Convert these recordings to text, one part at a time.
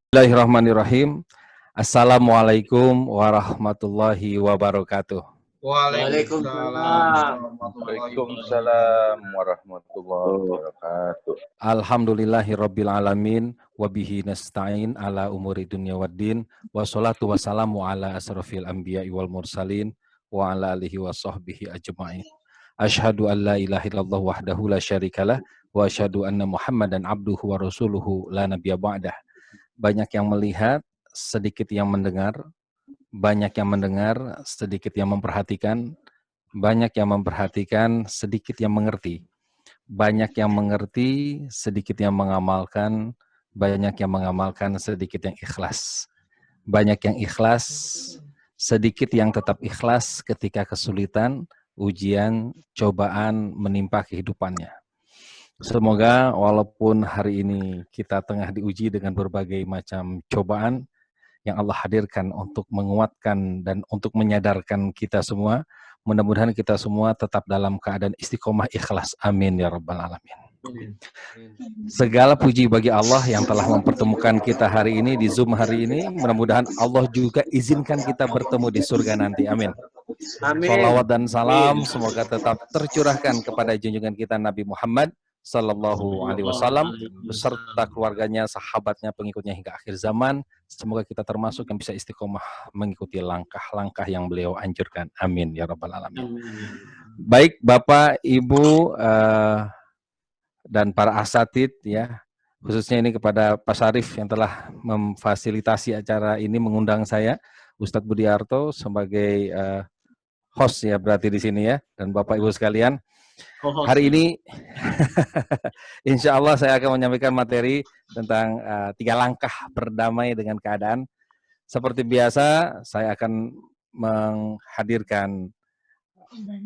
Bismillahirrahmanirrahim. Assalamualaikum warahmatullahi wabarakatuh. Waalaikumsalam warahmatullahi wabarakatuh. Alhamdulillahirabbil alamin wa bihi nasta'in ala umuri dunya waddin wassalatu wassalamu ala asrofil anbiya'i wal mursalin wa ala alihi wa sahbihi ajma'in. Asyhadu an la ilaha illallah wahdahu la syarikalah wa asyhadu anna Muhammadan abduhu wa rasuluhu la nabiyya ba'dah. Banyak yang melihat, sedikit yang mendengar, banyak yang mendengar, sedikit yang memperhatikan, banyak yang memperhatikan, sedikit yang mengerti, banyak yang mengerti, sedikit yang mengamalkan, banyak yang mengamalkan, sedikit yang ikhlas, banyak yang ikhlas, sedikit yang tetap ikhlas ketika kesulitan, ujian, cobaan menimpa kehidupannya. Semoga walaupun hari ini kita tengah diuji dengan berbagai macam cobaan yang Allah hadirkan untuk menguatkan dan untuk menyadarkan kita semua, mudah-mudahan kita semua tetap dalam keadaan istiqomah ikhlas. Amin ya rabbal alamin. Segala puji bagi Allah yang telah mempertemukan kita hari ini di Zoom hari ini. Mudah-mudahan Allah juga izinkan kita bertemu di surga nanti. Amin. Shalawat dan salam semoga tetap tercurahkan kepada junjungan kita Nabi Muhammad Sallallahu Alaihi Wasallam beserta keluarganya, sahabatnya, pengikutnya hingga akhir zaman. Semoga kita termasuk yang bisa istiqomah mengikuti langkah-langkah yang beliau anjurkan. Amin ya rabbal alamin. Baik Bapak, Ibu, dan para asatid ya, khususnya ini kepada Pak Syarif yang telah memfasilitasi acara ini, mengundang saya, Ustadz Budiarto sebagai host ya berarti di sini ya, dan Bapak Ibu sekalian. Hari ini insya Allah saya akan menyampaikan materi tentang 3 langkah berdamai dengan keadaan. Seperti biasa saya akan menghadirkan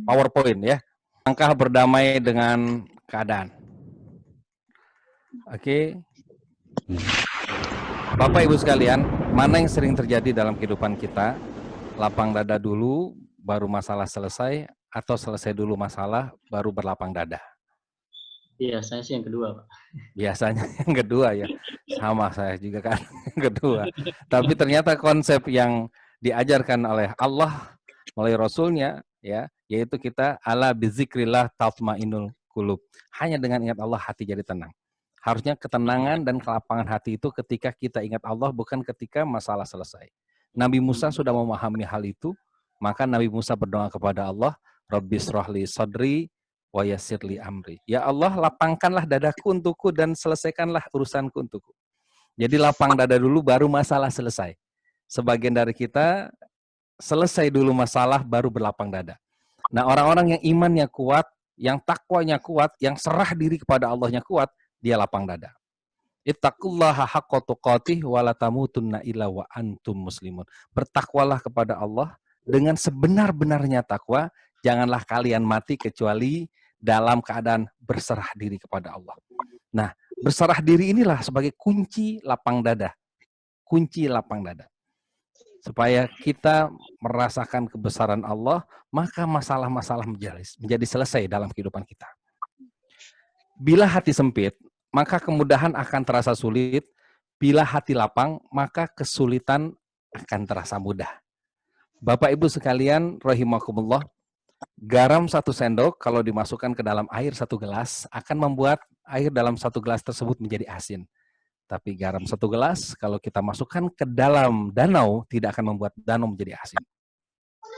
PowerPoint ya. Langkah berdamai dengan keadaan. Oke. Bapak Ibu sekalian, mana yang sering terjadi dalam kehidupan kita? Lapang dada dulu baru masalah selesai, atau selesai dulu masalah, baru berlapang dada? Biasanya sih yang kedua, Pak. Biasanya yang kedua ya. Sama saya juga kan, yang kedua. Tapi ternyata konsep yang diajarkan oleh Allah melalui Rasulnya, ya, yaitu kita ala bizikrillah tatmainul qulub. Hanya dengan ingat Allah hati jadi tenang. Harusnya ketenangan dan kelapangan hati itu ketika kita ingat Allah, bukan ketika masalah selesai. Nabi Musa sudah memahami hal itu, maka Nabi Musa berdoa kepada Allah, Rabbis rohli sodri wa yassirli amri. Ya Allah, lapangkanlah dadaku untukku dan selesaikanlah urusanku untukku. Jadi lapang dada dulu baru masalah selesai. Sebagian dari kita selesai dulu masalah baru berlapang dada. Nah, orang-orang yang imannya kuat, yang takwanya kuat, yang serah diri kepada Allahnya kuat, dia lapang dada. Ittaqullaha haqqa tuqatih wa la tamutunna illa wa antum muslimun. Bertakwalah kepada Allah dengan sebenar-benarnya takwa. Janganlah kalian mati kecuali dalam keadaan berserah diri kepada Allah. Nah, berserah diri inilah sebagai kunci lapang dada. Kunci lapang dada. Supaya kita merasakan kebesaran Allah, maka masalah-masalah menjadi selesai dalam kehidupan kita. Bila hati sempit, maka kemudahan akan terasa sulit. Bila hati lapang, maka kesulitan akan terasa mudah. Bapak Ibu sekalian, rahimakumullah, garam 1 sendok kalau dimasukkan ke dalam air 1 gelas akan membuat air dalam 1 gelas tersebut menjadi asin. Tapi garam 1 gelas kalau kita masukkan ke dalam danau tidak akan membuat danau menjadi asin.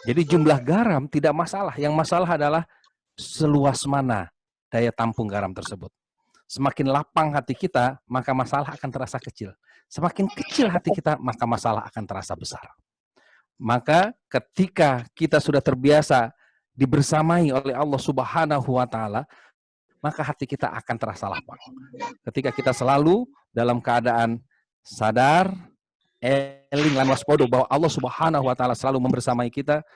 Jadi jumlah garam tidak masalah. Yang masalah adalah seluas mana daya tampung garam tersebut. Semakin lapang hati kita, maka masalah akan terasa kecil. Semakin kecil hati kita, maka masalah akan terasa besar. Maka ketika kita sudah terbiasa dibersamai oleh Allah Subhanahu wa Ta'ala, maka hati kita akan terasa lapang. Ketika kita selalu dalam keadaan sadar, eling lan waspada bahwa Allah Subhanahu wa Ta'ala selalu membersamai kita,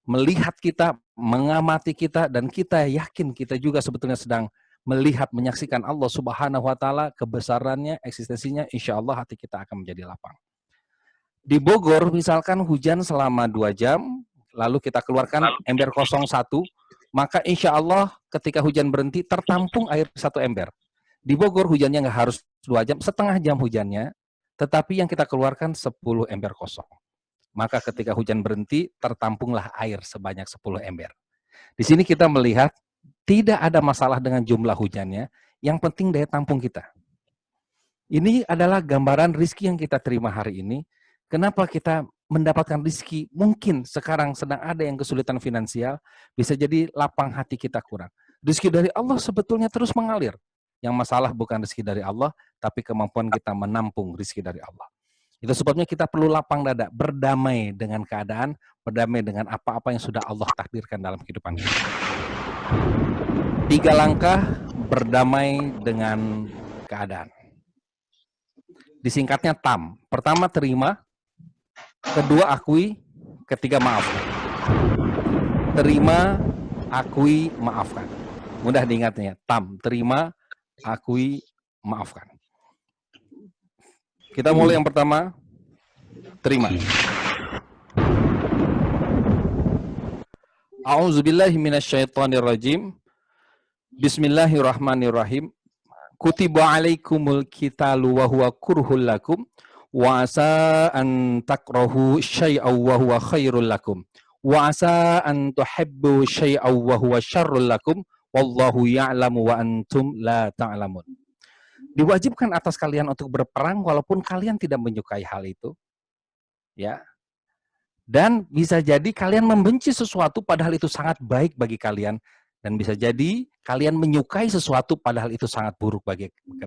melihat kita, mengamati kita, dan kita yakin kita juga sebetulnya sedang melihat, menyaksikan Allah Subhanahu wa Ta'ala, kebesarannya, eksistensinya, insya Allah hati kita akan menjadi lapang. Di Bogor, misalkan hujan selama 2 jam, lalu kita keluarkan ember kosong 1, maka insya Allah ketika hujan berhenti, tertampung air 1 ember. Di Bogor hujannya nggak harus 2 jam, setengah jam hujannya, tetapi yang kita keluarkan 10 ember kosong. Maka ketika hujan berhenti, tertampunglah air sebanyak 10 ember. Di sini kita melihat tidak ada masalah dengan jumlah hujannya, yang penting daya tampung kita. Ini adalah gambaran rizki yang kita terima hari ini. Kenapa kita mendapatkan rizki? Mungkin sekarang sedang ada yang kesulitan finansial, bisa jadi lapang hati kita kurang. Rizki dari Allah sebetulnya terus mengalir. Yang masalah bukan rizki dari Allah, tapi kemampuan kita menampung rizki dari Allah. Itu sebabnya kita perlu lapang dada, berdamai dengan keadaan, berdamai dengan apa-apa yang sudah Allah takdirkan dalam kehidupan kita. 3 langkah berdamai dengan keadaan. Disingkatnya TAM. Pertama, terima. Kedua, akui. Ketiga, maafkan. Terima, akui, maafkan. Mudah diingatnya. TAM. Terima, akui, maafkan. Kita mulai yang pertama. Terima. A'udzubillahi minasyaitonirrajim. Bismillahirrahmanirrahim. Kutiba alaikumul qitalu wa huwa kurhul lakum wa asa an takrahu syai'aw wa huwa khairul lakum wa asa an tuhibbu syai'aw wa huwa syarrul lakum wallahu ya'lamu wa antum la ta'lamun. Diwajibkan atas kalian untuk berperang walaupun kalian tidak menyukai hal itu. Ya. Dan bisa jadi kalian membenci sesuatu padahal itu sangat baik bagi kalian. Dan bisa jadi kalian menyukai sesuatu padahal itu sangat buruk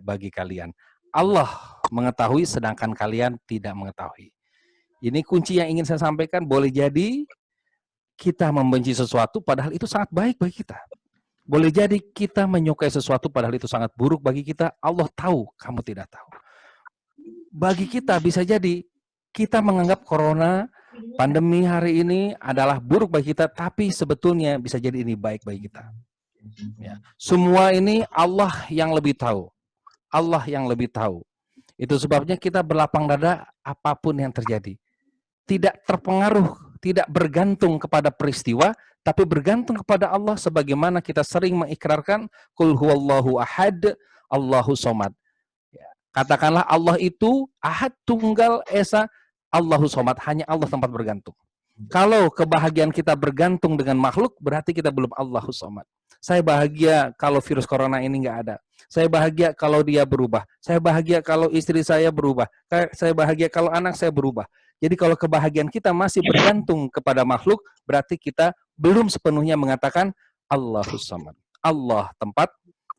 bagi kalian. Allah mengetahui sedangkan kalian tidak mengetahui. Ini kunci yang ingin saya sampaikan. Boleh jadi kita membenci sesuatu padahal itu sangat baik bagi kita. Boleh jadi kita menyukai sesuatu padahal itu sangat buruk bagi kita. Allah tahu, kamu tidak tahu. Bagi kita bisa jadi kita menganggap corona, pandemi hari ini adalah buruk bagi kita, tapi sebetulnya bisa jadi ini baik bagi kita. Ya. Semua ini Allah yang lebih tahu. Allah yang lebih tahu. Itu sebabnya kita berlapang dada apapun yang terjadi. Tidak terpengaruh, tidak bergantung kepada peristiwa, tapi bergantung kepada Allah sebagaimana kita sering mengikrarkan Qul huwallahu ahad, Allahu somad. Ya. Katakanlah Allah itu ahad, tunggal, esa, Allahu somad, hanya Allah tempat bergantung. Kalau kebahagiaan kita bergantung dengan makhluk, berarti kita belum Allahu somad. Saya bahagia kalau virus corona ini nggak ada. Saya bahagia kalau dia berubah. Saya bahagia kalau istri saya berubah. Saya bahagia kalau anak saya berubah. Jadi kalau kebahagiaan kita masih bergantung kepada makhluk, berarti kita belum sepenuhnya mengatakan Allahu somad. Allah tempat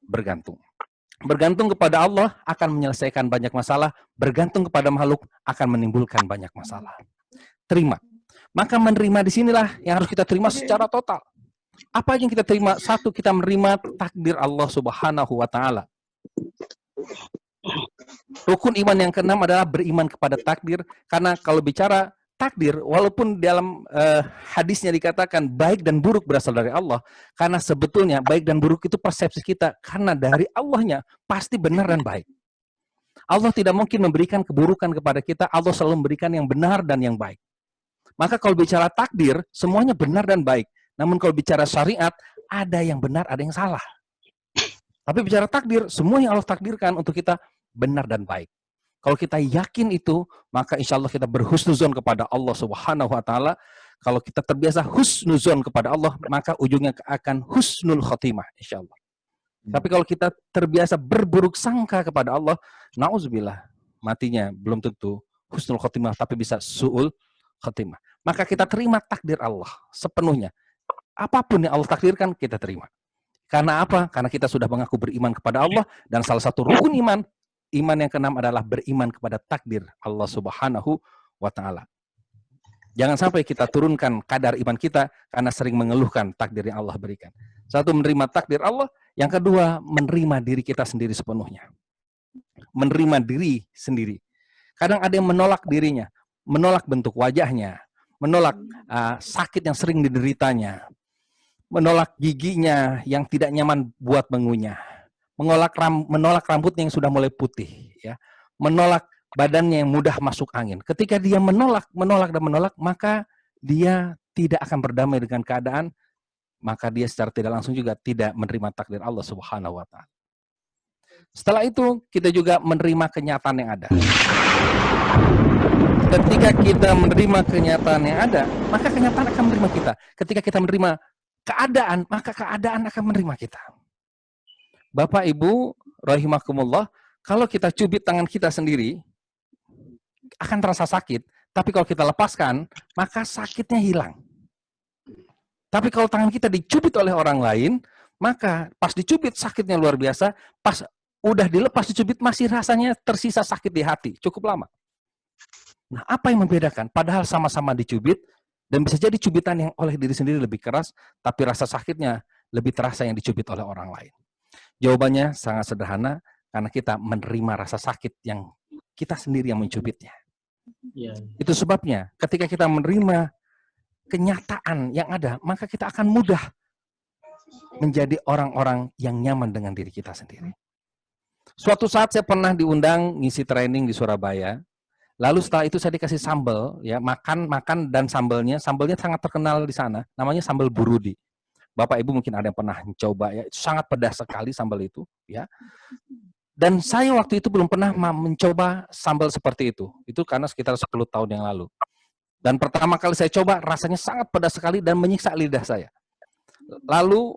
bergantung. Bergantung kepada Allah akan menyelesaikan banyak masalah, bergantung kepada makhluk akan menimbulkan banyak masalah. Terima. Maka menerima di sinilah yang harus kita terima secara total. Apa yang kita terima? Satu, kita menerima takdir Allah Subhanahu wa Ta'ala. Rukun iman yang keenam adalah beriman kepada takdir, karena kalau bicara takdir, walaupun dalam hadisnya dikatakan baik dan buruk berasal dari Allah, karena sebetulnya baik dan buruk itu persepsi kita, karena dari Allahnya pasti benar dan baik. Allah tidak mungkin memberikan keburukan kepada kita, Allah selalu memberikan yang benar dan yang baik. Maka kalau bicara takdir, semuanya benar dan baik. Namun kalau bicara syariat, ada yang benar, ada yang salah. Tapi bicara takdir, semua yang Allah takdirkan untuk kita benar dan baik. Kalau kita yakin itu, maka insya Allah kita berhusnuzon kepada Allah Subhanahu wa Ta'ala. Kalau kita terbiasa husnuzon kepada Allah, maka ujungnya akan husnul khotimah, insya Allah. Tapi kalau kita terbiasa berburuk sangka kepada Allah, na'udzubillah, matinya belum tentu husnul khotimah, tapi bisa su'ul khotimah. Maka kita terima takdir Allah sepenuhnya. Apapun yang Allah takdirkan, kita terima. Karena apa? Karena kita sudah mengaku beriman kepada Allah, dan salah satu rukun iman yang keenam adalah beriman kepada takdir Allah Subhanahu wa Ta'ala. Jangan sampai kita turunkan kadar iman kita karena sering mengeluhkan takdir yang Allah berikan. Satu, menerima takdir Allah. Yang kedua, menerima diri kita sendiri sepenuhnya. Menerima diri sendiri. Kadang ada yang menolak dirinya, menolak bentuk wajahnya, menolak sakit yang sering dideritanya, menolak giginya yang tidak nyaman buat mengunyah, menolak rambutnya yang sudah mulai putih, ya, menolak badannya yang mudah masuk angin. Ketika dia menolak, maka dia tidak akan berdamai dengan keadaan, maka dia secara tidak langsung juga tidak menerima takdir Allah Subhanahu wa Ta'ala. Setelah itu, kita juga menerima kenyataan yang ada. Ketika kita menerima kenyataan yang ada, maka kenyataan akan menerima kita. Ketika kita menerima keadaan, maka keadaan akan menerima kita. Bapak, Ibu, rahimakumullah, kalau kita cubit tangan kita sendiri, akan terasa sakit. Tapi kalau kita lepaskan, maka sakitnya hilang. Tapi kalau tangan kita dicubit oleh orang lain, maka pas dicubit sakitnya luar biasa, pas udah dilepas dicubit masih rasanya tersisa sakit di hati, cukup lama. Nah, apa yang membedakan? Padahal sama-sama dicubit, dan bisa jadi cubitan yang oleh diri sendiri lebih keras, tapi rasa sakitnya lebih terasa yang dicubit oleh orang lain. Jawabannya sangat sederhana, karena kita menerima rasa sakit yang kita sendiri yang mencubitnya. Ya. Itu sebabnya ketika kita menerima kenyataan yang ada, maka kita akan mudah menjadi orang-orang yang nyaman dengan diri kita sendiri. Suatu saat saya pernah diundang ngisi training di Surabaya. Lalu setelah itu saya dikasih sambal, ya, makan dan sambalnya sangat terkenal di sana, namanya sambal burudi. Bapak Ibu mungkin ada yang pernah mencoba, ya, itu sangat pedas sekali sambal itu, ya. Dan saya waktu itu belum pernah mencoba sambal seperti itu. Itu karena sekitar 10 tahun yang lalu. Dan pertama kali saya coba, rasanya sangat pedas sekali dan menyiksa lidah saya. Lalu,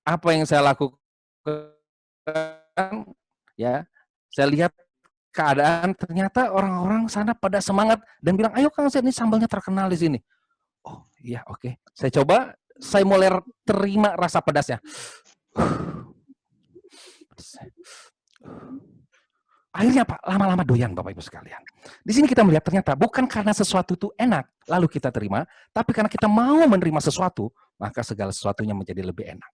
apa yang saya lakukan? Ya, saya lihat keadaan, ternyata orang-orang sana pada semangat dan bilang, ayo Kang, ini sambalnya terkenal di sini. Oh iya, oke. Saya coba, saya mulai terima rasa pedasnya. Akhirnya Pak, lama-lama doyan Bapak Ibu sekalian. Di sini kita melihat ternyata bukan karena sesuatu itu enak, lalu kita terima, tapi karena kita mau menerima sesuatu, maka segala sesuatunya menjadi lebih enak.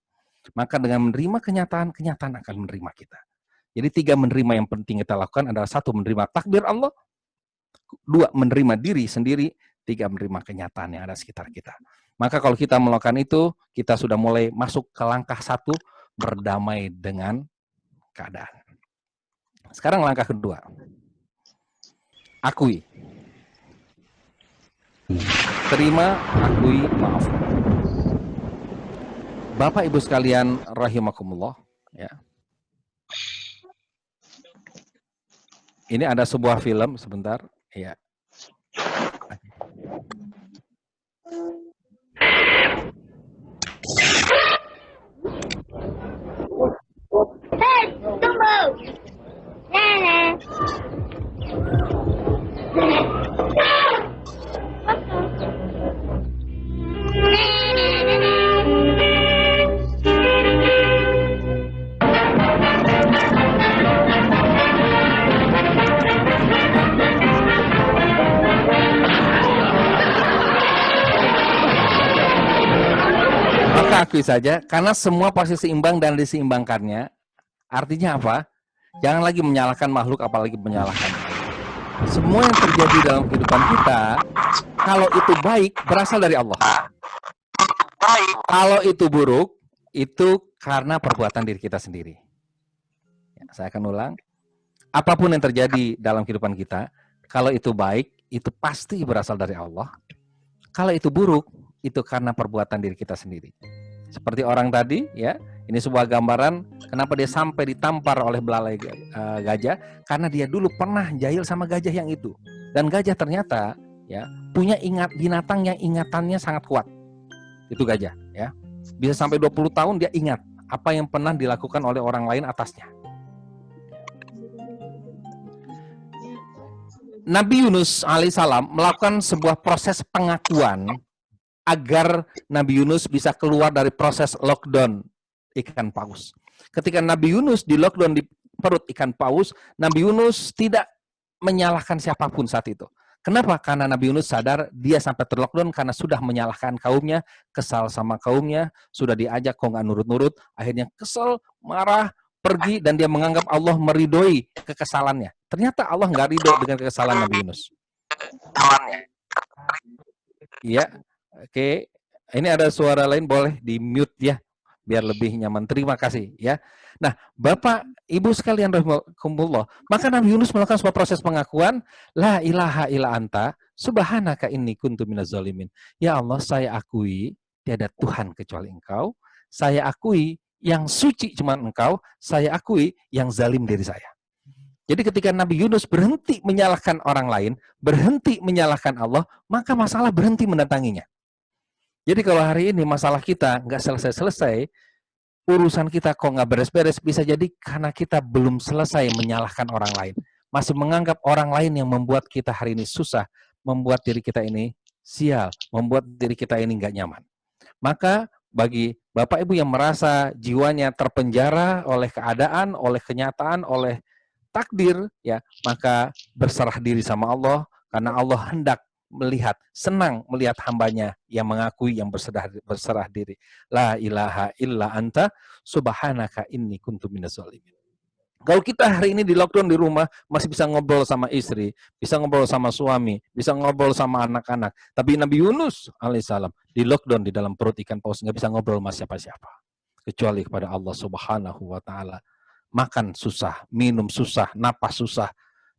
Maka dengan menerima kenyataan, kenyataan akan menerima kita. Jadi 3 menerima yang penting kita lakukan adalah 1, menerima takdir Allah, 2, menerima diri sendiri, 3, menerima kenyataan yang ada sekitar kita. Maka kalau kita melakukan itu, kita sudah mulai masuk ke langkah 1, berdamai dengan keadaan. Sekarang langkah kedua. Akui. Terima, akui, maafkan. Bapak Ibu sekalian rahimakumullah, ya. Ini ada sebuah film sebentar, ya. Hey, don't move. Nana. Maka akui saja, karena semua pasti seimbang dan diseimbangkannya. Artinya apa? Jangan lagi menyalahkan makhluk, apalagi menyalahkan. Semua yang terjadi dalam kehidupan kita, kalau itu baik, berasal dari Allah. Kalau itu buruk, itu karena perbuatan diri kita sendiri. Ya, saya akan ulang. Apapun yang terjadi dalam kehidupan kita, kalau itu baik, itu pasti berasal dari Allah. Kalau itu buruk, itu karena perbuatan diri kita sendiri. Seperti orang tadi, ya, ini sebuah gambaran kenapa dia sampai ditampar oleh belalai gajah, karena dia dulu pernah jahil sama gajah yang itu. Dan gajah ternyata, ya, punya binatang yang ingatannya sangat kuat. Itu gajah, ya. Bisa sampai 20 tahun dia ingat apa yang pernah dilakukan oleh orang lain atasnya. Nabi Yunus alaihissalam melakukan sebuah proses pengakuan agar Nabi Yunus bisa keluar dari proses lockdown ikan paus. Ketika Nabi Yunus di lockdown di perut ikan paus, Nabi Yunus tidak menyalahkan siapapun saat itu. Kenapa? Karena Nabi Yunus sadar dia sampai terlockdown karena sudah menyalahkan kaumnya, kesal sama kaumnya, sudah diajak kok nggak nurut-nurut, akhirnya kesel, marah, pergi, dan dia menganggap Allah meridhoi kekesalannya. Ternyata Allah nggak ridho dengan kekesalan Nabi Yunus. Ya, oke. Ini ada suara lain, boleh di mute ya, biar lebih nyaman. Terima kasih ya. Nah, Bapak, Ibu sekalian rahimakumullah, maka Nabi Yunus melakukan sebuah proses pengakuan, la ilaha illa anta, subhanaka inni kuntu minaz zalimin. Ya Allah, saya akui tiada Tuhan kecuali Engkau. Saya akui yang suci cuma Engkau. Saya akui yang zalim diri saya. Jadi ketika Nabi Yunus berhenti menyalahkan orang lain, berhenti menyalahkan Allah, maka masalah berhenti mendatanginya. Jadi kalau hari ini masalah kita nggak selesai-selesai, urusan kita kok nggak beres-beres, bisa jadi karena kita belum selesai menyalahkan orang lain. Masih menganggap orang lain yang membuat kita hari ini susah, membuat diri kita ini sial, membuat diri kita ini nggak nyaman. Maka bagi Bapak Ibu yang merasa jiwanya terpenjara oleh keadaan, oleh kenyataan, oleh takdir, ya, maka berserah diri sama Allah, karena Allah hendak melihat, senang melihat hambanya yang mengakui, yang berserah diri. La ilaha illa anta subhanaka inni kuntu minaz zalimin. Kalau kita hari ini di lockdown di rumah, masih bisa ngobrol sama istri, bisa ngobrol sama suami, bisa ngobrol sama anak-anak. Tapi Nabi Yunus alaihissalam di lockdown di dalam perut ikan paus, nggak bisa ngobrol sama siapa-siapa, kecuali kepada Allah subhanahu wa ta'ala. Makan susah, minum susah, napas susah.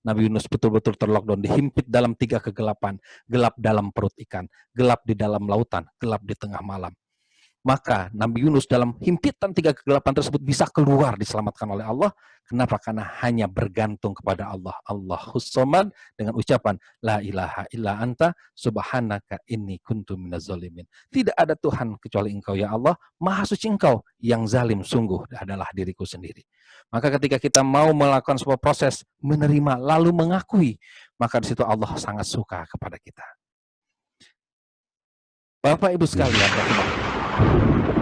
Nabi Yunus betul-betul terlockdown, dihimpit dalam 3 kegelapan, gelap dalam perut ikan, gelap di dalam lautan, gelap di tengah malam. Maka Nabi Yunus dalam himpitan 3 kegelapan tersebut bisa keluar, diselamatkan oleh Allah. Kenapa? Karena hanya bergantung kepada Allah. Allahus Samad dengan ucapan la ilaha illa anta subhanaka inni kuntu minaz zalimin. Tidak ada Tuhan kecuali Engkau ya Allah, maha suci Engkau, yang zalim sungguh adalah diriku sendiri. Maka ketika kita mau melakukan sebuah proses menerima lalu mengakui, maka di situ Allah sangat suka kepada kita. Bapak Ibu sekalian,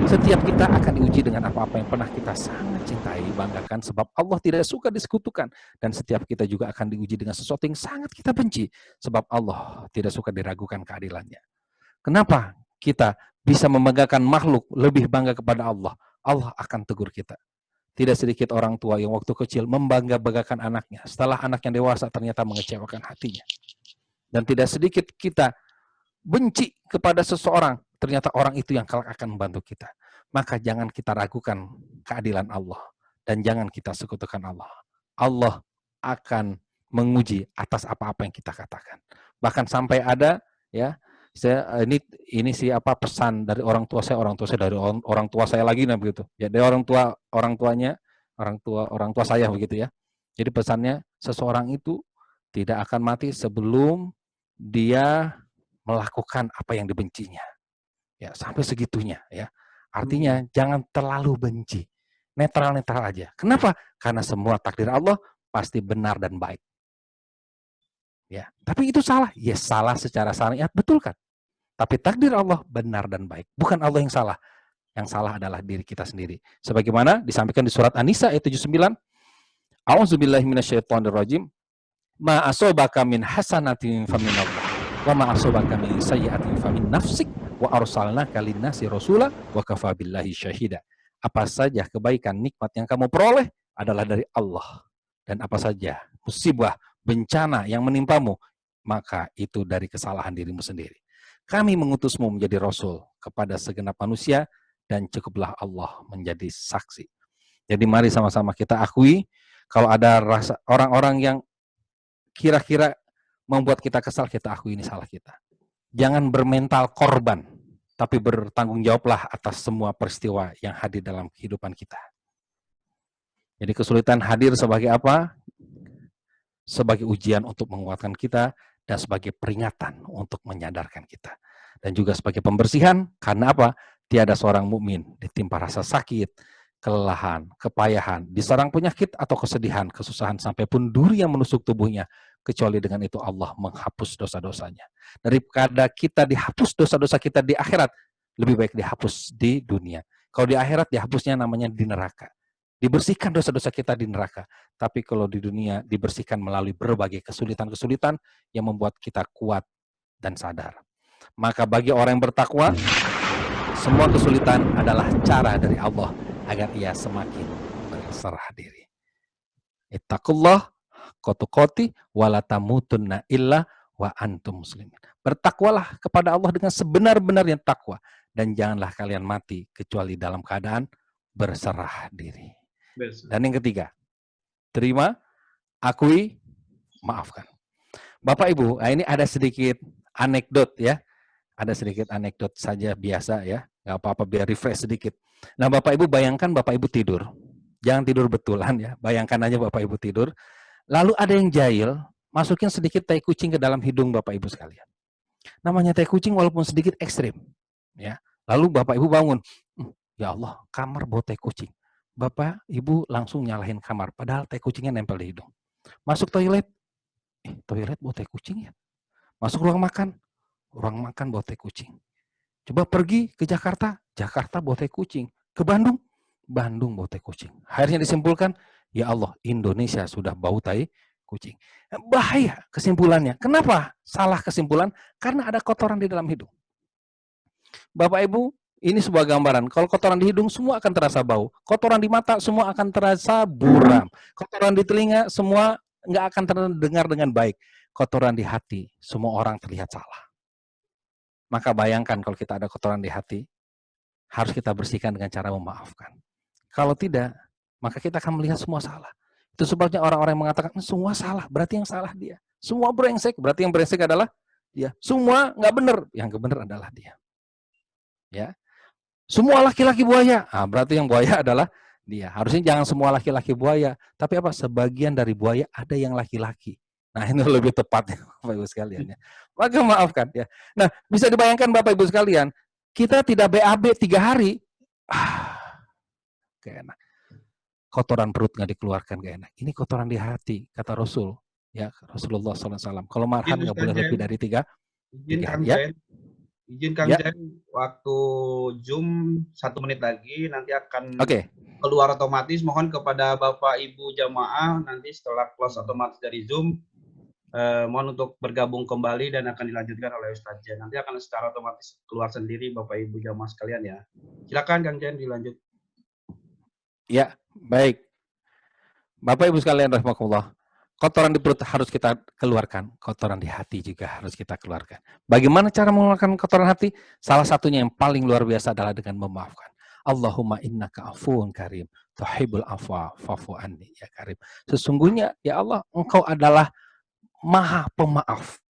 setiap kita akan diuji dengan apa-apa yang pernah kita sangat cintai, banggakan, sebab Allah tidak suka disekutukan. Dan setiap kita juga akan diuji dengan sesuatu yang sangat kita benci, sebab Allah tidak suka diragukan keadilannya. Kenapa kita bisa membanggakan makhluk lebih bangga kepada Allah? Allah akan tegur kita. Tidak sedikit orang tua yang waktu kecil membangga-banggakan anaknya, setelah anak yang dewasa ternyata mengecewakan hatinya. Dan tidak sedikit kita benci kepada seseorang, ternyata orang itu yang kelak akan membantu kita. Maka jangan kita ragukan keadilan Allah dan jangan kita sekutukan Allah. Allah akan menguji atas apa-apa yang kita katakan. Bahkan sampai ada ya, ini siapa pesan dari orang tua saya dari orang tua saya lagi, nah begitu. Ya, dari orang tua saya begitu ya. Jadi pesannya, seseorang itu tidak akan mati sebelum dia melakukan apa yang dibencinya. Ya, sampai segitunya ya. Artinya jangan terlalu benci. Netral-netral aja. Kenapa? Karena semua takdir Allah pasti benar dan baik. Ya, tapi itu salah. Ya, salah secara syariat, betul kan? Tapi takdir Allah benar dan baik. Bukan Allah yang salah. Yang salah adalah diri kita sendiri. Sebagaimana disampaikan di surat An-Nisa ayat 79. A'udzubillahi minasyaitonirrajim. Ma asobaka min hasanatin faminallah. Wa ma asobaka min sayyi'atin famin nafsik wa arsalnaka linnasi rasula wa kafa billahi syahida. Apa saja kebaikan, nikmat yang kamu peroleh adalah dari Allah. Dan apa saja musibah, bencana yang menimpamu, maka itu dari kesalahan dirimu sendiri. Kami mengutusmu menjadi rasul kepada segenap manusia dan cukuplah Allah menjadi saksi. Jadi mari sama-sama kita akui kalau ada rasa orang-orang yang kira-kira membuat kita kesal, kita akui ini salah kita. Jangan bermental korban, tapi bertanggung jawablah atas semua peristiwa yang hadir dalam kehidupan kita. Jadi kesulitan hadir sebagai apa? Sebagai ujian untuk menguatkan kita dan sebagai peringatan untuk menyadarkan kita. Dan juga sebagai pembersihan, karena apa? Tiada seorang mukmin ditimpa rasa sakit, kelelahan, kepayahan, diserang penyakit atau kesedihan, kesusahan, sampai pun duri yang menusuk tubuhnya, kecuali dengan itu Allah menghapus dosa-dosanya. Daripada kita dihapus dosa-dosa kita di akhirat, lebih baik dihapus di dunia. Kalau di akhirat dihapusnya namanya di neraka. Dibersihkan dosa-dosa kita di neraka. Tapi kalau di dunia dibersihkan melalui berbagai kesulitan-kesulitan yang membuat kita kuat dan sadar. Maka bagi orang yang bertakwa, semua kesulitan adalah cara dari Allah agar ia semakin berserah diri. Ittaqullah qatuqati wala tamutunna illa wa antum muslimin. Bertakwalah kepada Allah dengan sebenar-benarnya takwa dan janganlah kalian mati kecuali dalam keadaan berserah diri. Dan yang ketiga, terima, akui, maafkan. Bapak Ibu, ini ada sedikit anekdot ya. Ada sedikit anekdot saja biasa ya. Nggak apa-apa biar refresh sedikit. Nah Bapak Ibu bayangkan Bapak Ibu tidur. Jangan tidur betulan ya. Bayangkan aja Bapak Ibu tidur. Lalu ada yang jahil, masukin sedikit tai kucing ke dalam hidung Bapak Ibu sekalian. Namanya tai kucing walaupun sedikit ekstrim. Ya. Lalu Bapak Ibu bangun. Ya Allah, kamar bau tai kucing. Bapak Ibu langsung nyalahin kamar. Padahal tai kucingnya nempel di hidung. Masuk toilet. Toilet bau tai kucing ya. Masuk ruang makan bau tai kucing. Coba pergi ke Jakarta bau tai kucing. Ke Bandung bau tai kucing. Akhirnya disimpulkan, ya Allah, Indonesia sudah bau tai kucing. Bahaya kesimpulannya. Kenapa salah kesimpulan? Karena ada kotoran di dalam hidung. Bapak Ibu, ini sebuah gambaran. Kalau kotoran di hidung semua akan terasa bau. Kotoran di mata semua akan terasa buram. Kotoran di telinga semua nggak akan terdengar dengan baik. Kotoran di hati, semua orang terlihat salah. Maka bayangkan kalau kita ada kotoran di hati, harus kita bersihkan dengan cara memaafkan. Kalau tidak, maka kita akan melihat semua salah. Itu sebabnya orang-orang yang mengatakan, semua salah, berarti yang salah dia. Semua brengsek, berarti yang brengsek adalah dia. Semua nggak benar, yang benar adalah dia. Ya, semua laki-laki buaya, berarti yang buaya adalah dia. Harusnya jangan semua laki-laki buaya, tapi apa? Sebagian dari buaya ada yang laki-laki. Nah, ini lebih tepatnya Bapak Ibu sekalian ya. Maka maafkan ya. Nah, bisa dibayangkan Bapak Ibu sekalian, kita tidak BAB 3 hari. Gak enak. Kotoran perut nggak dikeluarkan gak enak. Ini kotoran di hati, kata Rasul. Ya, Rasulullah SAW. Kalau marhan nggak boleh lebih dari 3 hari. Ya. Izin Kang Jen, waktu Zoom 1 menit lagi nanti akan keluar otomatis. Mohon kepada Bapak Ibu jamaah nanti setelah close otomatis dari Zoom, mohon untuk bergabung kembali dan akan dilanjutkan oleh Ustadz Jen. Nanti akan secara otomatis keluar sendiri Bapak Ibu jamaah sekalian ya. Silakan Kang Jen dilanjut. Ya, baik. Bapak Ibu sekalian rahimakumullah. Kotoran di perut harus kita keluarkan, kotoran di hati juga harus kita keluarkan. Bagaimana cara mengeluarkan kotoran hati? Salah satunya yang paling luar biasa adalah dengan memaafkan. Allahumma innaka afuwun karim, tuhibbul afwa fa'fu anni ya karim. Sesungguhnya ya Allah, Engkau adalah Maha Pemaaf,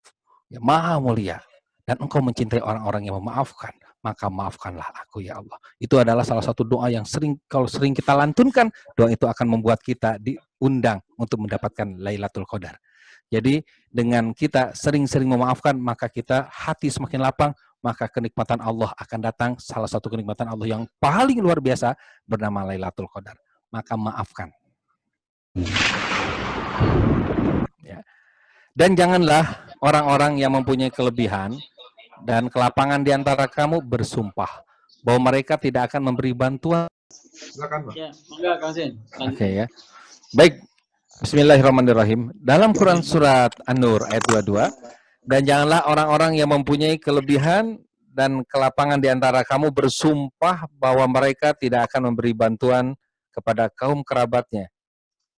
ya, Maha Mulia, dan Engkau mencintai orang-orang yang memaafkan. Maka maafkanlah aku ya Allah. Itu adalah salah satu doa yang kalau sering kita lantunkan, doa itu akan membuat kita diundang untuk mendapatkan Lailatul Qadar. Jadi dengan kita sering-sering memaafkan, maka kita hati semakin lapang, maka kenikmatan Allah akan datang. Salah satu kenikmatan Allah yang paling luar biasa bernama Lailatul Qadar. Maka maafkan. Ya. Dan janganlah orang-orang yang mempunyai kelebihan dan kelapangan di antara kamu bersumpah bahwa mereka tidak akan memberi bantuan. Silakan, Pak. Ya, enggak Kang Zen. Oke ya. Baik. Bismillahirrahmanirrahim. Dalam Quran surat An-Nur ayat 22, dan janganlah orang-orang yang mempunyai kelebihan dan kelapangan di antara kamu bersumpah bahwa mereka tidak akan memberi bantuan kepada kaum kerabatnya,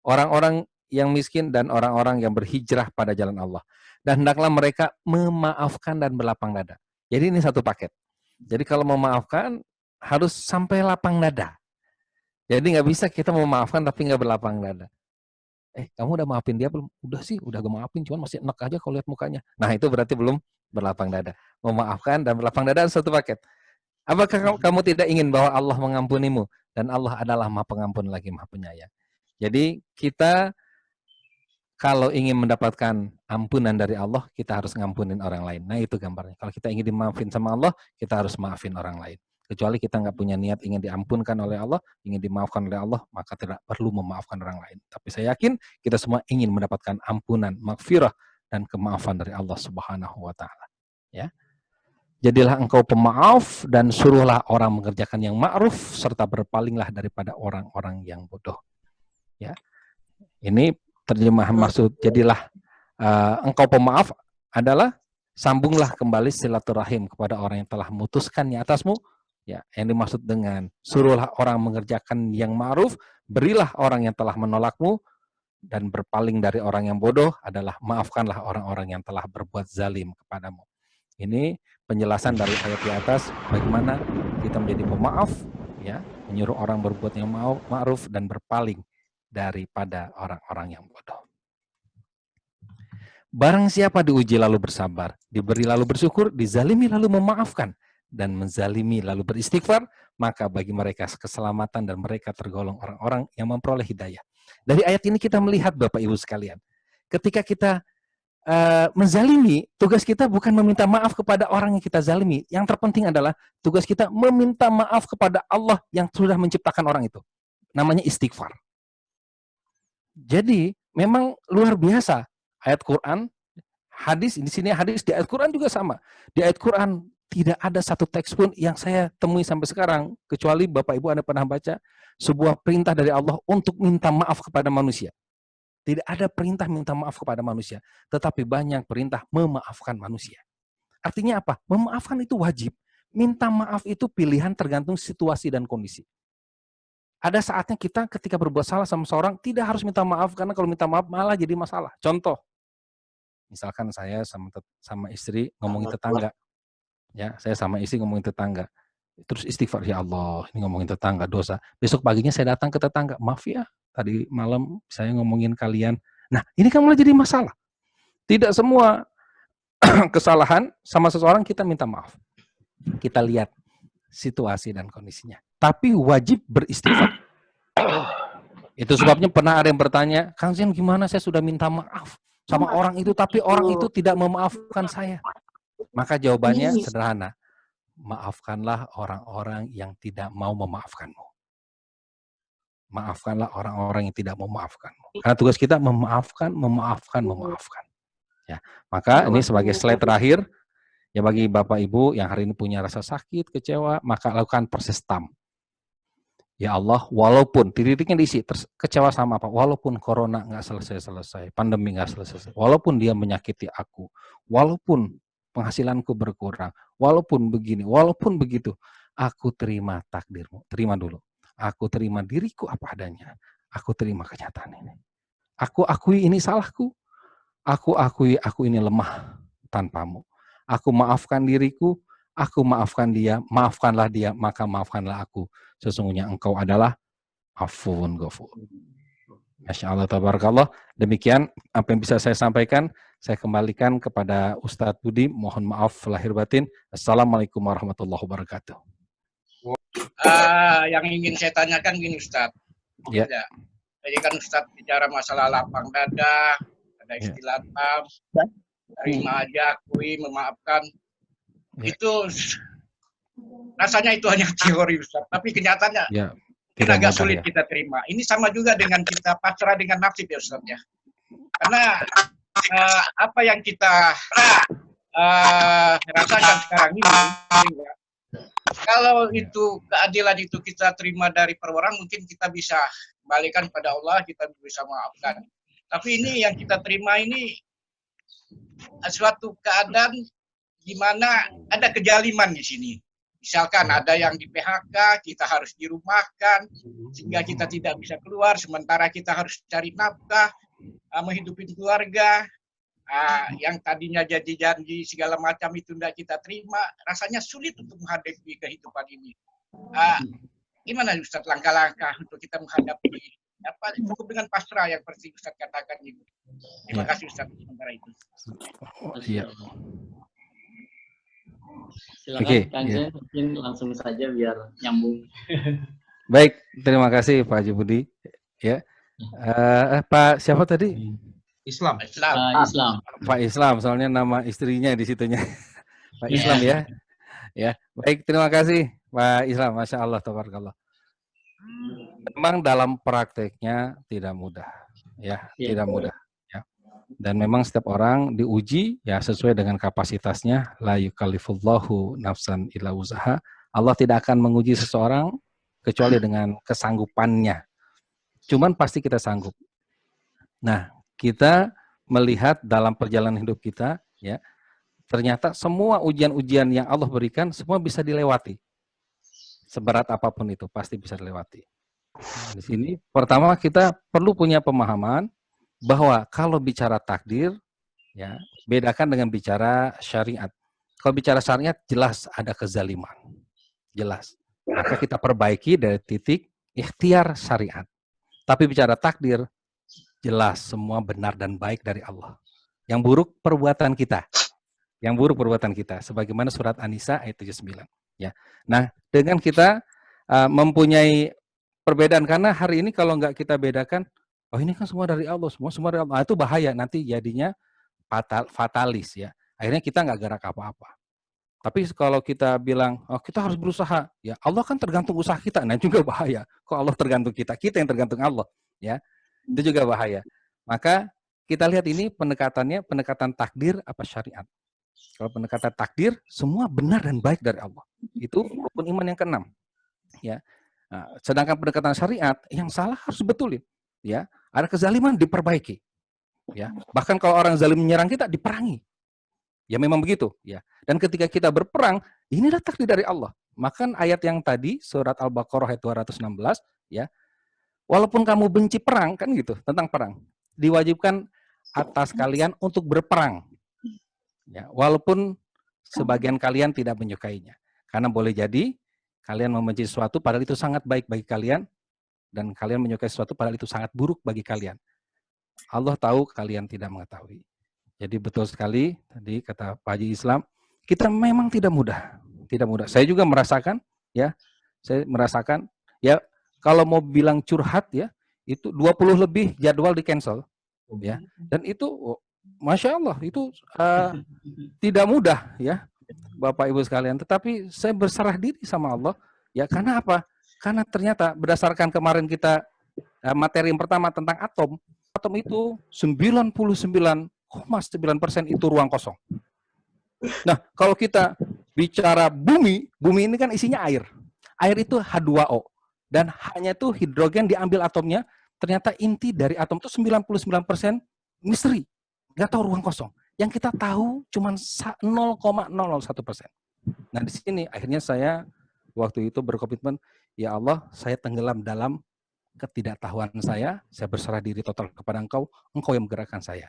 orang-orang yang miskin dan orang-orang yang berhijrah pada jalan Allah. Dan hendaklah mereka memaafkan dan berlapang dada. Jadi ini satu paket. Jadi kalau memaafkan harus sampai lapang dada. Jadi nggak bisa kita memaafkan tapi nggak berlapang dada. Kamu udah maafin dia belum? Udah sih, udah gue maafin, cuman masih enak aja kalau lihat mukanya. Nah itu berarti belum berlapang dada. Memaafkan dan berlapang dada satu paket. Apakah kamu tidak ingin bahwa Allah mengampunimu? Dan Allah adalah Maha Pengampun lagi Maha Penyayang. Jadi kita kalau ingin mendapatkan ampunan dari Allah, kita harus ngampunin orang lain. Nah itu gambarnya. Kalau kita ingin dimaafin sama Allah, kita harus maafin orang lain. Kecuali kita nggak punya niat ingin diampunkan oleh Allah, ingin dimaafkan oleh Allah, maka tidak perlu memaafkan orang lain. Tapi saya yakin kita semua ingin mendapatkan ampunan, maghfirah, dan kemaafan dari Allah Subhanahu wa Ta'ala. Ya. Jadilah engkau pemaaf dan suruhlah orang mengerjakan yang ma'ruf serta berpalinglah daripada orang-orang yang bodoh. Ya. Ini terjemahan maksud jadilah engkau pemaaf adalah sambunglah kembali silaturahim kepada orang yang telah memutuskannya atasmu. Ya, yang dimaksud dengan suruhlah orang mengerjakan yang ma'ruf, berilah orang yang telah menolakmu dan berpaling dari orang yang bodoh adalah maafkanlah orang-orang yang telah berbuat zalim kepadamu. Ini penjelasan dari ayat di atas bagaimana kita menjadi pemaaf, ya, menyuruh orang berbuat yang ma'ruf dan berpaling daripada orang-orang yang bodoh. Barang siapa diuji lalu bersabar, diberi lalu bersyukur, dizalimi lalu memaafkan, dan menzalimi lalu beristighfar, maka bagi mereka keselamatan dan mereka tergolong orang-orang yang memperoleh hidayah. Dari ayat ini kita melihat Bapak Ibu sekalian, ketika kita menzalimi, tugas kita bukan meminta maaf kepada orang yang kita zalimi. Yang terpenting adalah tugas kita meminta maaf kepada Allah yang sudah menciptakan orang itu. Namanya istighfar. Jadi memang luar biasa. Ayat Quran, hadis, di sini hadis, di ayat Quran juga sama. Di ayat Quran tidak ada satu teks pun yang saya temui sampai sekarang, kecuali Bapak Ibu Anda pernah baca sebuah perintah dari Allah untuk minta maaf kepada manusia. Tidak ada perintah minta maaf kepada manusia, tetapi banyak perintah memaafkan manusia. Artinya apa? Memaafkan itu wajib. Minta maaf itu pilihan tergantung situasi dan kondisi. Ada saatnya kita ketika berbuat salah sama seorang tidak harus minta maaf, karena kalau minta maaf malah jadi masalah. Contoh, misalkan saya sama istri ngomongin tetangga, ya, saya sama istri ngomongin tetangga, terus istighfar, ya Allah, ini ngomongin tetangga dosa. Besok paginya saya datang ke tetangga, maaf ya, tadi malam saya ngomongin kalian. Nah, ini kan malah jadi masalah. Tidak semua kesalahan sama seseorang kita minta maaf. Kita lihat situasi dan kondisinya. Tapi wajib beristighfar. Itu sebabnya pernah ada yang bertanya, Kang Zen, gimana saya sudah minta maaf sama orang itu, tapi orang itu tidak memaafkan saya. Maka jawabannya sederhana. Maafkanlah orang-orang yang tidak mau memaafkanmu. Maafkanlah orang-orang yang tidak mau memaafkanmu. Karena tugas kita memaafkan. Ya, maka ini sebagai slide terakhir, ya, bagi Bapak Ibu yang hari ini punya rasa sakit, kecewa, maka lakukan proses tam. Ya Allah, walaupun titiknya diisi, kecewa sama apa? Walaupun corona nggak selesai-selesai, pandemi nggak selesai, walaupun dia menyakiti aku, walaupun penghasilanku berkurang, walaupun begini, walaupun begitu, aku terima takdirmu. Terima dulu. Aku terima diriku apa adanya. Aku terima kenyataan ini. Aku akui ini salahku. Aku akui aku ini lemah tanpamu. Aku maafkan diriku. Aku maafkan dia. Maafkanlah dia, maka maafkanlah aku. Sesungguhnya engkau adalah Afuwun Ghafur. Masya Allah, tabarakallah. Demikian apa yang bisa saya sampaikan. Saya kembalikan kepada Ustadz Budi. Mohon maaf lahir batin. Assalamualaikum warahmatullahi wabarakatuh. Yang ingin saya tanyakan gini, Ustadz. Ya. Jadi kan Ustadz bicara masalah lapang dada, ada istilah tam, terima aja, akui, memaafkan. Ya. Itu rasanya itu hanya teori, Ustadz. Tapi kenyataannya agak sulit kita terima. Ini sama juga dengan kita pasrah dengan nasib, ya Ustadz ya. Karena apa yang kita rasakan sekarang ini, kalau itu keadilan itu kita terima dari per orang, mungkin kita bisa kembalikan pada Allah, kita bisa maafkan. Tapi ini yang kita terima ini suatu keadaan di mana ada kezaliman di sini. Misalkan ada yang di PHK, kita harus dirumahkan, sehingga kita tidak bisa keluar, sementara kita harus cari nafkah, menghidupi keluarga. Yang tadinya janji-janji segala macam itu tidak kita terima, rasanya sulit untuk menghadapi kehidupan ini. Gimana Ustadz langkah-langkah untuk kita menghadapi cukup dengan pasrah yang seperti Ustadz katakan itu. Terima kasih Ustadz sementara itu. Iya. Silakan Kang Zen, mungkin langsung saja biar nyambung. Baik, terima kasih Pak Haji Budi. Ya, Pak siapa tadi? Islam. Islam. Pak Islam, soalnya nama istrinya di situnya. Pak Islam ya. Ya, baik, terima kasih Pak Islam. Masya Allah, tabarakallah. Memang dalam prakteknya tidak mudah, ya, tidak mudah. Ya. Dan memang setiap orang diuji ya sesuai dengan kapasitasnya. La yukallifullahu nafsan illa wusaha. Allah tidak akan menguji seseorang kecuali dengan kesanggupannya. Cuman pasti kita sanggup. Nah, kita melihat dalam perjalanan hidup kita, ya, ternyata semua ujian-ujian yang Allah berikan semua bisa dilewati. Seberat apapun itu pasti bisa dilewati. Nah, di sini pertama kita perlu punya pemahaman bahwa kalau bicara takdir, ya bedakan dengan bicara syariat. Kalau bicara syariat jelas ada kezaliman, jelas. Maka kita perbaiki dari titik ikhtiar syariat. Tapi bicara takdir, jelas semua benar dan baik dari Allah. Yang buruk perbuatan kita. Yang buruk perbuatan kita. Sebagaimana surat An-Nisa ayat 79. Ya. Nah, dengan kita mempunyai perbedaan, karena hari ini kalau nggak kita bedakan, oh ini kan semua dari Allah, semua dari Allah. Nah, itu bahaya, nanti jadinya fatalis ya. Akhirnya kita nggak gerak apa-apa. Tapi kalau kita bilang, oh kita harus berusaha, ya Allah kan tergantung usaha kita, nah juga bahaya. Kok Allah tergantung kita yang tergantung Allah, ya itu juga bahaya. Maka kita lihat ini pendekatannya, pendekatan takdir apa syariat. Kalau pendekatan takdir, semua benar dan baik dari Allah. Itu rukun iman yang ke-6. Ya. Nah, sedangkan pendekatan syariat, yang salah harus betulin. Ya, ada kezaliman diperbaiki. Ya, bahkan kalau orang zalim menyerang kita, diperangi. Ya memang begitu, ya. Dan ketika kita berperang, inilah takdir dari Allah. Maka ayat yang tadi surat Al-Baqarah ayat 216, ya. Walaupun kamu benci perang, kan gitu, tentang perang. Diwajibkan atas kalian untuk berperang. Ya, walaupun sebagian kalian tidak menyukainya. Karena boleh jadi kalian membenci sesuatu padahal itu sangat baik bagi kalian, dan kalian menyukai sesuatu padahal itu sangat buruk bagi kalian. Allah tahu, kalian tidak mengetahui. Jadi betul sekali tadi kata Pak Haji Islam, kita memang tidak mudah, tidak mudah. Saya juga merasakan, ya, saya merasakan, ya, kalau mau bilang curhat, ya, itu 20 lebih jadwal di cancel, ya, dan itu, masya Allah, itu tidak mudah, ya, Bapak Ibu sekalian. Tetapi saya berserah diri sama Allah, ya, karena apa? Karena ternyata berdasarkan kemarin kita materi yang pertama tentang atom itu 99,9% itu ruang kosong. Nah, kalau kita bicara bumi ini kan isinya air. Air itu H2O. Dan hanya itu hidrogen diambil atomnya, ternyata inti dari atom itu 99% misteri. Nggak tahu ruang kosong. Yang kita tahu cuma 0,001%. Nah, di sini akhirnya saya waktu itu berkomitmen, ya Allah, saya tenggelam dalam ketidaktahuan saya berserah diri total kepada Engkau yang menggerakkan saya.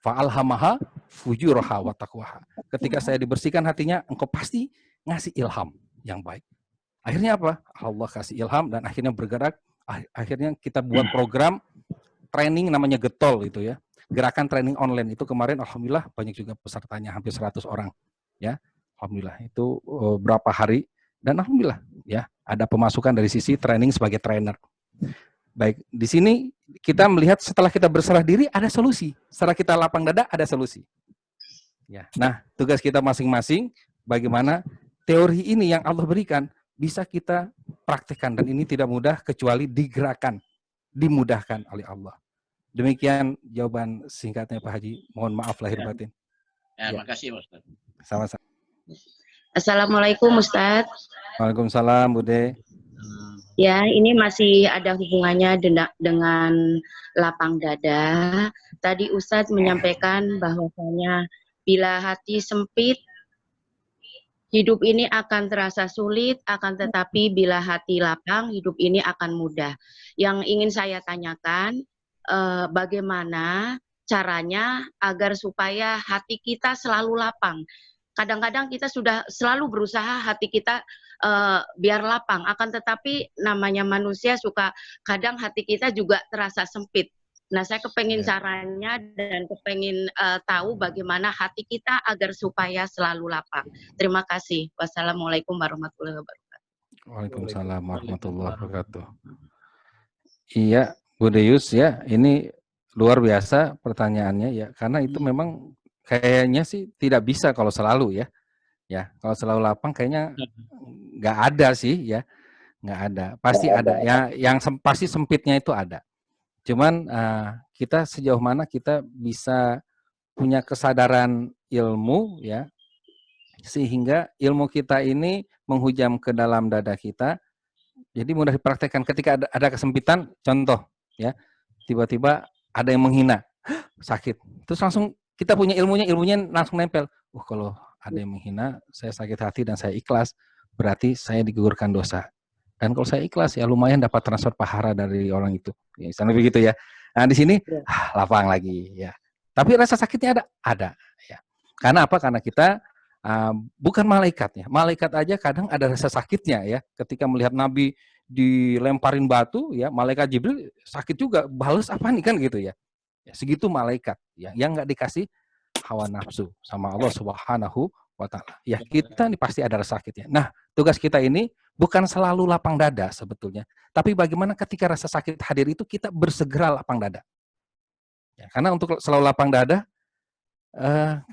Fa'alhamaha fujuraha wa taqwaha. Ketika saya dibersihkan hatinya, Engkau pasti ngasih ilham yang baik. Akhirnya apa? Allah kasih ilham dan akhirnya bergerak. Akhirnya kita buat program training namanya Getol itu ya. Gerakan training online itu kemarin alhamdulillah banyak juga pesertanya, hampir 100 orang. Ya. Alhamdulillah itu berapa hari dan alhamdulillah ya ada pemasukan dari sisi training sebagai trainer. Baik, di sini kita melihat setelah kita berserah diri ada solusi. Setelah kita lapang dada ada solusi. Ya. Nah, tugas kita masing-masing bagaimana teori ini yang Allah berikan bisa kita praktekkan dan ini tidak mudah kecuali digerakkan, dimudahkan oleh Allah. Demikian jawaban singkatnya Pak Haji. Mohon maaf lahir batin. Ya, makasih Ustaz. Sama-sama. Assalamualaikum Ustaz. Waalaikumsalam Bude. Ya, ini masih ada hubungannya dengan lapang dada. Tadi Ustadz menyampaikan bahwasanya bila hati sempit, hidup ini akan terasa sulit, akan tetapi bila hati lapang, hidup ini akan mudah. Yang ingin saya tanyakan, bagaimana caranya agar supaya hati kita selalu lapang? Kadang-kadang kita sudah selalu berusaha hati kita biar lapang, akan tetapi namanya manusia suka kadang hati kita juga terasa sempit. Nah, saya kepengen caranya dan kepengen tahu bagaimana hati kita agar supaya selalu lapang. Terima kasih. Wassalamualaikum warahmatullahi wabarakatuh. Waalaikumsalam warahmatullahi wabarakatuh. Iya, Bu Deus ya, ini luar biasa pertanyaannya ya, karena itu memang kayaknya sih tidak bisa kalau selalu ya. Ya, kalau selalu lapang kayaknya nggak ada sih ya. Nggak ada. Pasti ada. Ya, yang pasti sempitnya itu ada. Cuman kita sejauh mana kita bisa punya kesadaran ilmu ya. Sehingga ilmu kita ini menghujam ke dalam dada kita. Jadi mudah dipraktekkan ketika ada kesempitan, contoh ya. Tiba-tiba ada yang menghina, sakit. Terus langsung kita punya ilmunya langsung nempel. Kalau ada yang menghina, saya sakit hati dan saya ikhlas, berarti saya digugurkan dosa. Dan kalau saya ikhlas, ya lumayan dapat transfer pahala dari orang itu. Ya, misalnya begitu ya. Nah, di sini lapang lagi ya. Tapi rasa sakitnya ada ya. Karena apa? Karena kita bukan malaikat ya. Malaikat aja kadang ada rasa sakitnya ya. Ketika melihat Nabi dilemparin batu ya, malaikat Jibril sakit juga. Balas apa nih kan gitu ya. Ya segitu malaikat ya, yang nggak dikasih hawa nafsu sama Allah Subhanahu wa Ta'ala. Ya kita ini pasti ada rasa sakitnya. Nah, tugas kita ini bukan selalu lapang dada sebetulnya, tapi bagaimana ketika rasa sakit hadir itu kita bersegera lapang dada. Ya, karena untuk selalu lapang dada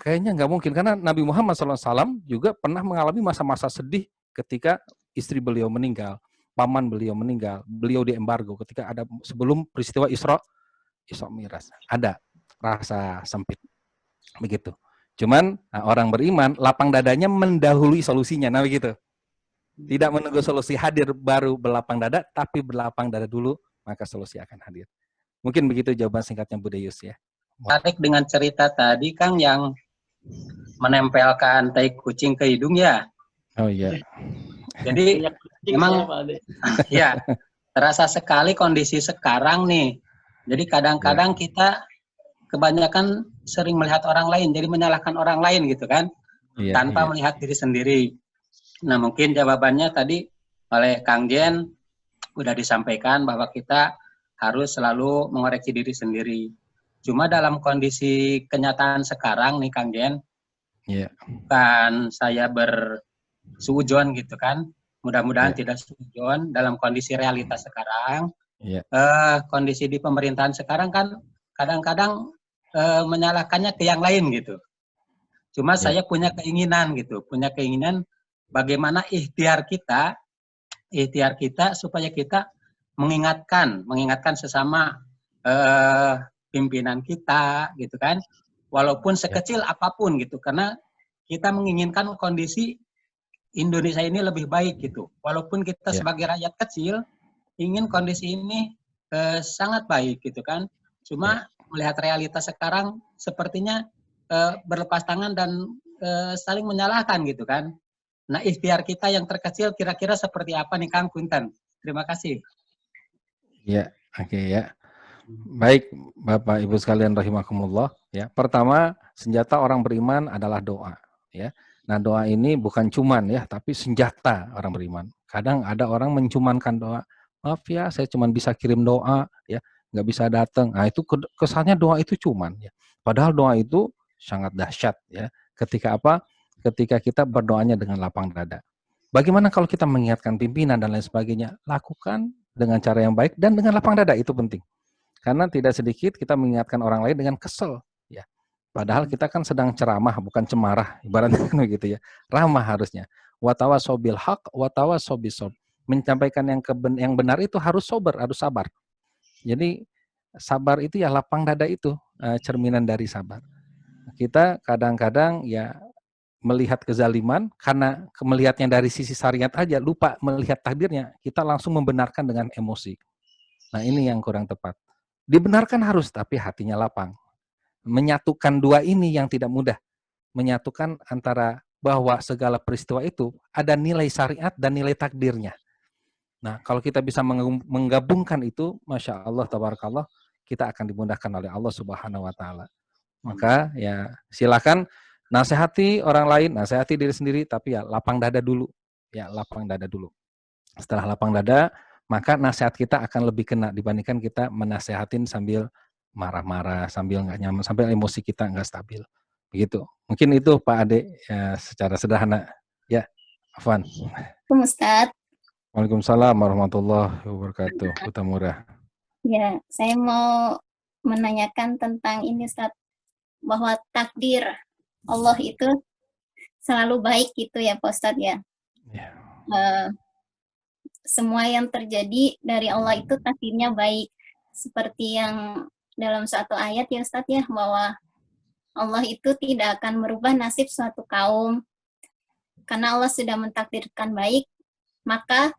kayaknya nggak mungkin, karena Nabi Muhammad SAW juga pernah mengalami masa-masa sedih ketika istri beliau meninggal, paman beliau meninggal, beliau diembargo ketika ada sebelum peristiwa Isra Mi'raj. Ada rasa sempit begitu. Cuman orang beriman lapang dadanya mendahului solusinya, nah begitu. Tidak menunggu solusi hadir baru berlapang dada, tapi berlapang dada dulu maka solusi akan hadir. Mungkin begitu jawaban singkatnya Bu Deyus ya. Tarik dengan cerita tadi Kang yang menempelkan tai kucing ke hidung ya. Oh iya. Jadi memang ya terasa sekali kondisi sekarang nih. Jadi kadang-kadang kita kebanyakan sering melihat orang lain, jadi menyalahkan orang lain gitu kan, tanpa melihat diri sendiri. Nah mungkin jawabannya tadi oleh Kang Jen udah disampaikan bahwa kita harus selalu mengoreksi diri sendiri. Cuma dalam kondisi kenyataan sekarang nih Kang Jen, bukan saya bersuudzon gitu kan, mudah-mudahan tidak suudzon dalam kondisi realitas sekarang. Kondisi di pemerintahan sekarang kan kadang-kadang menyalahkannya ke yang lain gitu. Cuma saya punya keinginan bagaimana ikhtiar kita supaya kita mengingatkan sesama pimpinan kita gitu kan, walaupun sekecil apapun gitu, karena kita menginginkan kondisi Indonesia ini lebih baik gitu. Walaupun kita sebagai rakyat kecil ingin kondisi ini sangat baik gitu kan. Cuma melihat realitas sekarang sepertinya berlepas tangan dan saling menyalahkan gitu kan. Nah, ikhtiar kita yang terkecil kira-kira seperti apa nih Kang Punten? Terima kasih. Ya, oke ya. Baik, Bapak Ibu sekalian rahimakumullah ya. Pertama, senjata orang beriman adalah doa ya. Nah, doa ini bukan cuman ya, tapi senjata orang beriman. Kadang ada orang mencumankan doa. Maaf ya, saya cuma bisa kirim doa ya, nggak bisa datang. Nah, itu kesannya doa itu cuman ya. Padahal doa itu sangat dahsyat ya. Ketika apa? Ketika kita berdoanya dengan lapang dada. Bagaimana kalau kita mengingatkan pimpinan dan lain sebagainya? Lakukan dengan cara yang baik dan dengan lapang dada, itu penting. Karena tidak sedikit kita mengingatkan orang lain dengan kesel ya. Padahal kita kan sedang ceramah, bukan cemarah, ibaratnya begitu ya. Ramah harusnya. Wa tawassaw bil haq wa tawassaw bis sabr. Menyampaikan yang benar itu harus sabar. Jadi sabar itu ya, lapang dada itu cerminan dari sabar. Kita kadang-kadang ya melihat kezaliman karena melihatnya dari sisi syariat aja, lupa melihat takdirnya, kita langsung membenarkan dengan emosi. Nah, ini yang kurang tepat. Dibenarkan harus, tapi hatinya lapang. Menyatukan dua ini yang tidak mudah. Menyatukan antara bahwa segala peristiwa itu ada nilai syariat dan nilai takdirnya. Nah, kalau kita bisa menggabungkan itu, Masya Allah, tabarakallah, kita akan dimudahkan oleh Allah Subhanahu wa Ta'ala. Maka ya silakan nasihati orang lain, nasihati diri sendiri, tapi ya lapang dada dulu. Ya, lapang dada dulu. Setelah lapang dada, maka nasihat kita akan lebih kena dibandingkan kita menasihatin sambil marah-marah, sambil nggak nyaman, sampai emosi kita nggak stabil. Begitu. Mungkin itu Pak Ade ya, secara sederhana. Ya, Afwan. Ustaz. Waalaikumsalam warahmatullahi wabarakatuh. Utamura. Ya, saya mau menanyakan tentang ini, Ustaz, bahwa takdir Allah itu selalu baik gitu ya, Pak Ustaz ya. Semua yang terjadi dari Allah itu takdirnya baik. Seperti yang dalam suatu ayat ya Ustaz ya, bahwa Allah itu tidak akan merubah nasib suatu kaum. Karena Allah sudah mentakdirkan baik, maka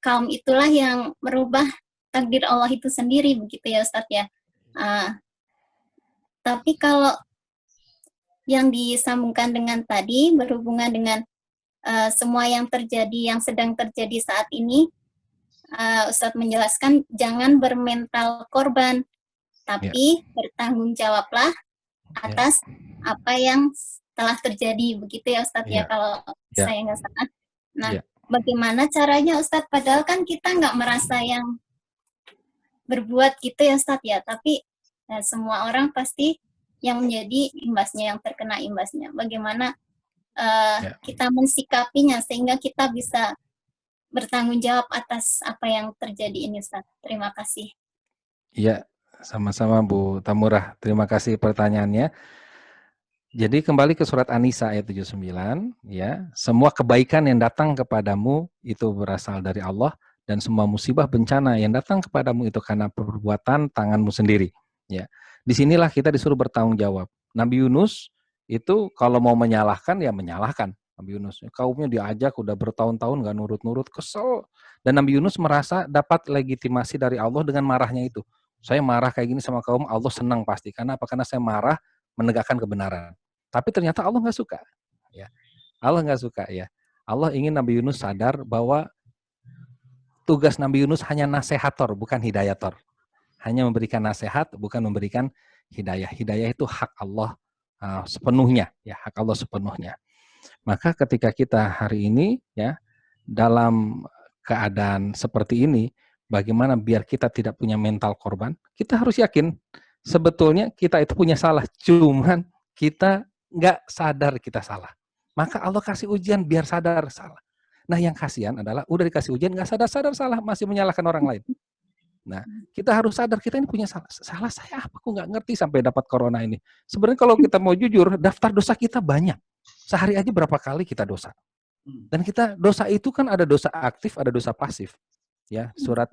kaum itulah yang merubah takdir Allah itu sendiri, begitu ya Ustaz ya. Tapi kalau yang disambungkan dengan tadi berhubungan dengan semua yang terjadi, yang sedang terjadi saat ini, Ustadz menjelaskan jangan bermental korban, tapi bertanggung jawablah atas apa yang telah terjadi, begitu ya Ustadz ya kalau saya nggak salah. Nah, bagaimana caranya Ustadz? Padahal kan kita nggak merasa yang berbuat gitu ya Ustadz ya, tapi semua orang pasti yang menjadi imbasnya, yang terkena imbasnya. Bagaimana kita mensikapinya sehingga kita bisa bertanggung jawab atas apa yang terjadi ini Ustadz. Terima kasih. Iya, sama-sama Bu Tamurah. Terima kasih pertanyaannya. Jadi kembali ke surat An-Nisa ayat 79, ya. Semua kebaikan yang datang kepadamu itu berasal dari Allah, dan semua musibah bencana yang datang kepadamu itu karena perbuatan tanganmu sendiri, ya. Disinilah kita disuruh bertanggung jawab. Nabi Yunus itu kalau mau menyalahkan, ya menyalahkan. Nabi Yunus, kaumnya diajak udah bertahun-tahun gak nurut-nurut, kesel. Dan Nabi Yunus merasa dapat legitimasi dari Allah dengan marahnya itu. Saya marah kayak gini sama kaum, Allah senang pasti. Karena apa? Karena saya marah menegakkan kebenaran. Tapi ternyata Allah nggak suka. Ya. Allah nggak suka ya. Allah ingin Nabi Yunus sadar bahwa tugas Nabi Yunus hanya nasehator, bukan hidayator. Hanya memberikan nasihat, bukan memberikan hidayah. Hidayah itu hak Allah sepenuhnya, ya, hak Allah sepenuhnya. Maka ketika kita hari ini, ya, dalam keadaan seperti ini, bagaimana biar kita tidak punya mental korban? Kita harus yakin sebetulnya kita itu punya salah, cuman kita nggak sadar kita salah. Maka Allah kasih ujian biar sadar salah. Nah, yang kasihan adalah udah dikasih ujian nggak sadar-sadar salah, masih menyalahkan orang lain. Nah, kita harus sadar kita ini punya salah. Salah saya apa? Aku nggak ngerti sampai dapat corona ini. Sebenarnya kalau kita mau jujur, daftar dosa kita banyak. Sehari aja berapa kali kita dosa. Dan kita dosa itu kan ada dosa aktif, ada dosa pasif. Ya, surat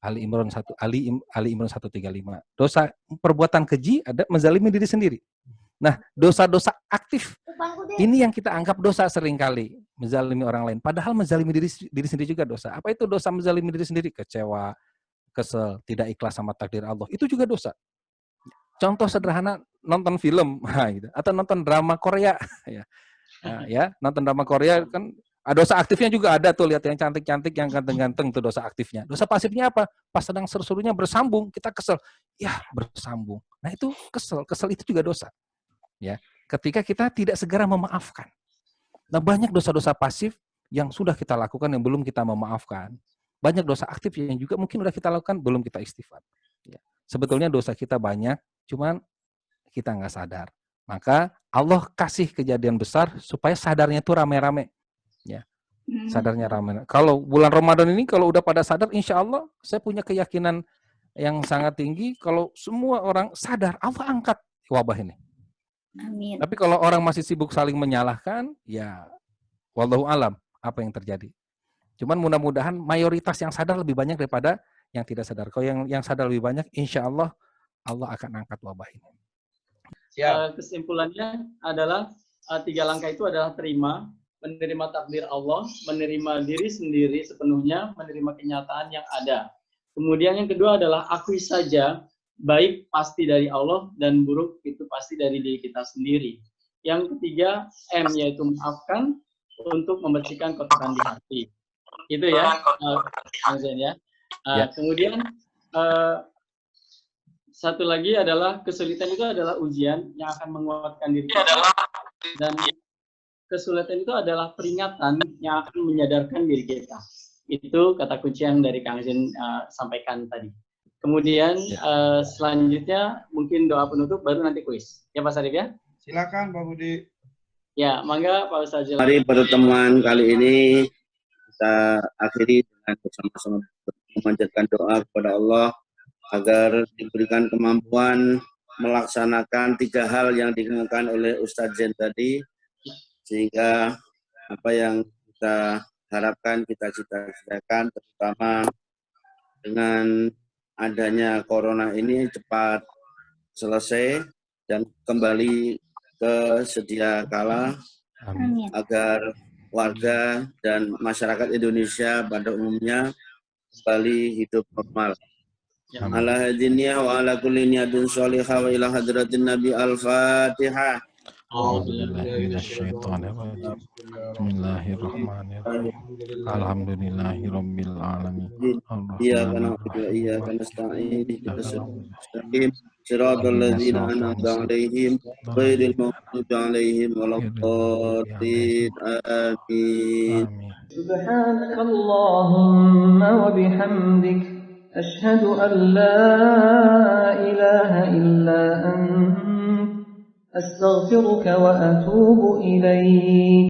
Ali Imran 135. Dosa perbuatan keji ada menzalimi diri sendiri. Nah, dosa-dosa aktif ini yang kita anggap dosa seringkali, menzalimi orang lain. Padahal menzalimi diri sendiri juga dosa. Apa itu dosa menzalimi diri sendiri? Kecewa, kesel, tidak ikhlas sama takdir Allah. Itu juga dosa. Contoh sederhana, nonton film gitu, atau nonton drama Korea. Ya, nonton drama Korea kan dosa aktifnya juga ada tuh, lihat yang cantik-cantik, yang ganteng-ganteng tuh dosa aktifnya. Dosa pasifnya apa? Pas sedang seru-serunya bersambung, kita kesel. Ya, bersambung. Nah, itu kesel itu juga dosa. Ya, ketika kita tidak segera memaafkan. Nah, banyak dosa-dosa pasif yang sudah kita lakukan yang belum kita memaafkan. Banyak dosa aktif yang juga mungkin sudah kita lakukan belum kita istighfar. Ya. Sebetulnya dosa kita banyak, cuman kita nggak sadar. Maka Allah kasih kejadian besar supaya sadarnya itu rame-rame. Ya, sadarnya rame. Kalau bulan Ramadan ini kalau udah pada sadar, insya Allah saya punya keyakinan yang sangat tinggi kalau semua orang sadar, Allah angkat wabah ini. Amin. Tapi kalau orang masih sibuk saling menyalahkan, ya wallahu alam apa yang terjadi. Cuman mudah-mudahan mayoritas yang sadar lebih banyak daripada yang tidak sadar. Kalau yang sadar lebih banyak, insya Allah Allah akan angkat wabah ini. Kesimpulannya adalah 3 langkah itu adalah terima, menerima takdir Allah, menerima diri sendiri sepenuhnya, menerima kenyataan yang ada. Kemudian yang kedua adalah akui saja, baik pasti dari Allah dan buruk itu pasti dari diri kita sendiri. Yang ketiga, M, yaitu maafkan untuk membersihkan kotoran di hati. Itu ya, ya. Kemudian satu lagi adalah kesulitan itu adalah ujian yang akan menguatkan diri kita. Dan kesulitan itu adalah peringatan yang akan menyadarkan diri kita. Itu kata kunci yang dari Kang Zen sampaikan tadi. Kemudian selanjutnya mungkin doa penutup, baru nanti kuis. Ya Pak Sarif ya? Silakan Pak Budi. Ya, mangga Pak Ustaz. Mari pertemuan kali ini kita akhiri dengan bersama-sama memanjatkan doa kepada Allah agar diberikan kemampuan melaksanakan 3 hal yang dikemukakan oleh Ustadz Zen tadi, sehingga apa yang kita harapkan, kita cita-citakan, terutama dengan adanya corona ini cepat selesai dan kembali ke sedia kala. Amin. Agar warga dan masyarakat Indonesia pada umumnya kembali hidup normal. Ala hadiniya wa ala kulli niyatin sholihah wa ila hadratin Nabi Al-Fatihah. A'udzubillahiminasyaitonirrajim. Bismillahirrahmanirrahim. Alhamdulillahirabbil alamin. Iyyaka na'budu wa iyyaka nasta'in. Ihdinas siratal mustaqim. Shiratal ladzina an'amta 'alaihim ghairil maghdubi 'alaihim waladdallin. Amin. Subhanakallahumma wa bihamdik asyhadu an la ilaha illa anta astaghfiruka wa atubu ilaik.